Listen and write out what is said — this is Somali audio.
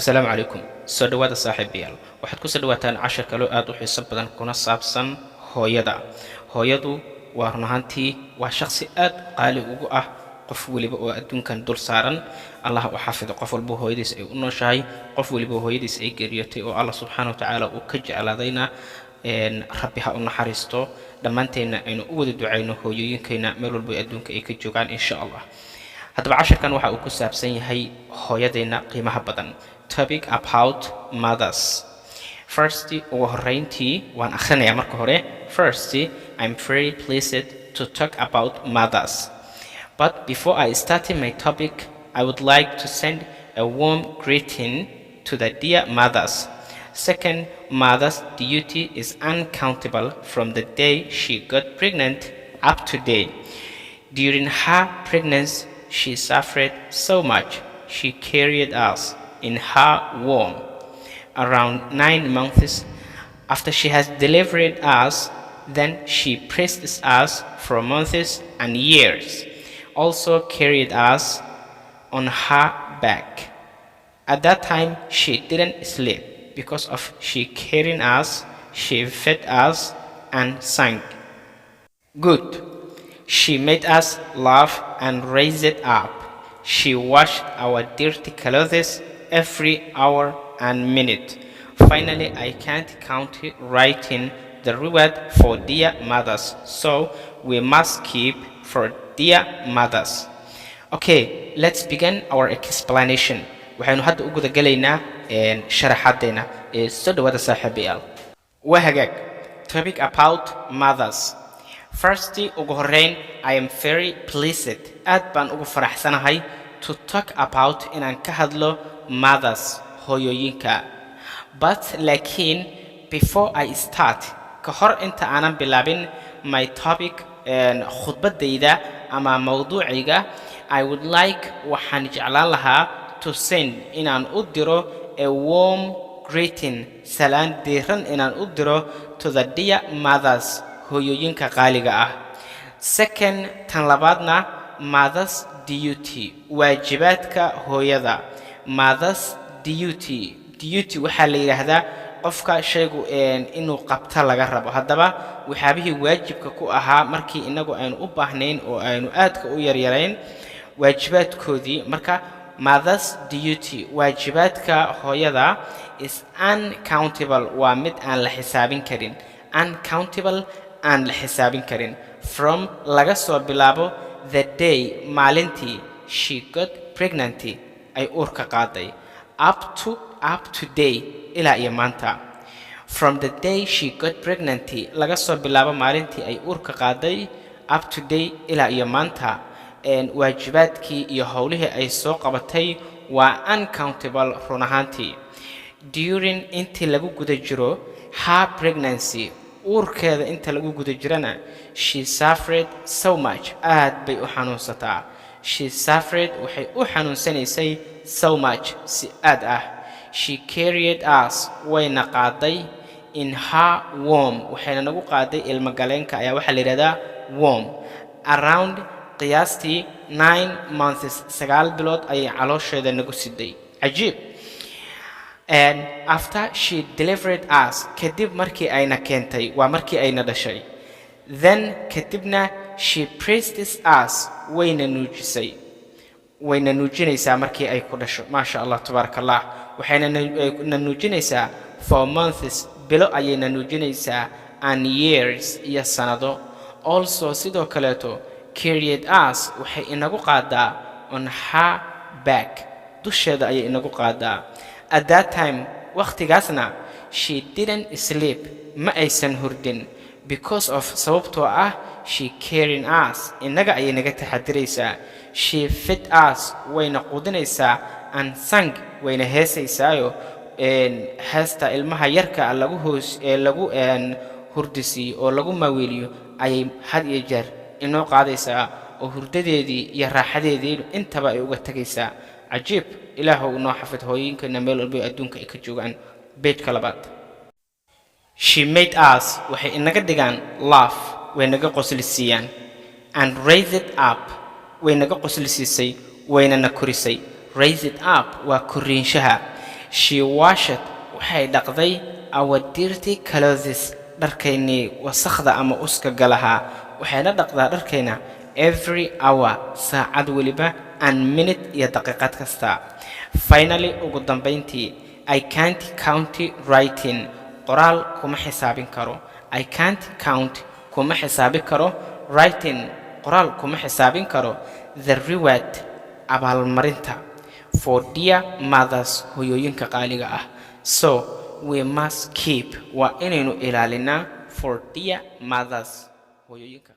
السلام عليكم سودوات صاحب بيال waxaad ku sadawaataan cashar kale aad u xiiso badan kuna saabsan hooyadu waa runaantii waa shakhsi aad qaali ugu ah qof waliba oo adduunkan dul saaran Allah u xafido qof walba hooyadiis ay u nooshahay qof waliba hooyadiis ay geeriyotay oo Allah subhanahu wa ta'ala uu ka jeclaadayna rabbiha u naxariisto dhamaanteena aynu u wada ducayno hooyooyinkeena meel walba adduunka ay ka joogaan insha Allah hadaba casharkan waxa uu ku saabsan yahay hooyadeena qiimaha badan topic about mothers. First, I'm very pleased to talk about mothers. But before I start my topic, I would like to send a warm greeting to the dear mothers. Second, mother's duty is uncountable from the day she got pregnant up to date. During her pregnancy, she suffered so much. She carried us in her womb around 9 months. After she has delivered us, then she pressed us for months and years. Also carried us on her back. At that time, she didn't sleep because of she carrying us. She fed us and sang. Good. She made us laugh and raised it up. She washed our dirty clothes every hour and minute. Finally, I can't count writing the reward for dear mothers, so we must keep for dear mothers. Okay, let's begin our explanation. waxaynu hadda u guda galaynaa sharaxadeena soo dhawaada saaxiibayaal wahagaag topic about mothers. First, ugu horeyn, I am very pleased aad baan ugu faraxsanahay to talk about inaan ka hadlo mothers hooyooyinka. But laakiin before I start ka hor inta aanan bilaabin my topic khudbadayda ama mawduuciga, I would like waxaan jeclaan lahaa to send inaan u diro a warm greeting salaan diiran inaan u diro to the dear mothers hooyooyinka qaaliga ah. Second, tan labaadna mother's duty waajibaadka hooyada. Mother's duty waxaa la yiraahdaa qofka shaygu inuu qabta laga rabo. Hadaba waxaabihii waajibka ku ahaa markii inagu aynu u baahnayn oo aynu aadka u yaryarayn waajibaadkoodii. Marka mother's duty waajibaadka hooyada is uncountable waa mid aan la xisaabin karin. Uncountable aan la xisaabin karin from laga soo bilaabo the day maalintii she got pregnant ay uurka qaaday up to day ilaa iyo maanta. From the day she got pregnant laga soo bilaabo maalintii ay uurka qaaday up to day ilaa iyo maanta waajibaadkii iyo howlihii ay soo qabatay waa uncountable run ahaantii. During intii lagu guda jiro her pregnancy uurkeeda inta lagu guda jirana she suffered so much aad bay u xanuunsataa. She suffered waxay u xanuunsanaysay so much si aad ah. She carried us wayna qaaday in her womb waxayna nagu qaaday ilma galeenka ayaa waxaa la yiraahdaa womb around qiyaastii 9 months 9 bilood ayay caloosheeda nagu siday. Cajiib. And after she delivered us kadib markii ayna keentay waa markii ayna dhashay, then kadibna she breastfed us wayna nuujinaysaa markii ay ku dhasho. maasha Allah tabarakallah waxayna nuujinaysaa for months bilo ayayna nuujinaysaa and years iyo sanado. Also sidoo kaleeto carried us waxay inagu qaadaa on her back dusheeda ayay inagu qaadaa. At that time waqtigaasna she didn't sleep ma aysan hurdin because of sababtoo ah she carrying us inaga ayay naga taxadiraysaa. She fed us wayna quudinaysaa and sang wayna heesaysaayo heesta ilmaha yarka lagu hurdisi oo lagu maaweeliyo ayay had iyo jeer inoo qaadaysaa oo hurdadeedii iyo raaxadeedii intaba ay uga tagaysaa. Cajiib. ilaahu noo xafid hooyinkeena meel walba adduunka ay ka joogaan. beedka labaad, she made us waxay inaga dhigaan laugh way naga qoslisiiyaan and raise it up way naga qoslisiisay wayna na korisay. Raise it up waa koriinshaha. She washed waxay dhaqday our dirty clothes dharkeennii wasakhda ama uskaga lahaa waxayna dhaqdaa dharkeena every hour saacad waliba and minute iyo daqiiqad kasta. Finally ugu dambeyntii I can't count writing qoraal kuma xisaabin karo. I can't count kuma xisaabin karo writing qoraal kuma xisaabin karo the reward abaalmarinta for dear mothers hooyooyinka qaaliga ah. So we must keep wa inaynu ilaalinaa for dear mothers hooyooyinka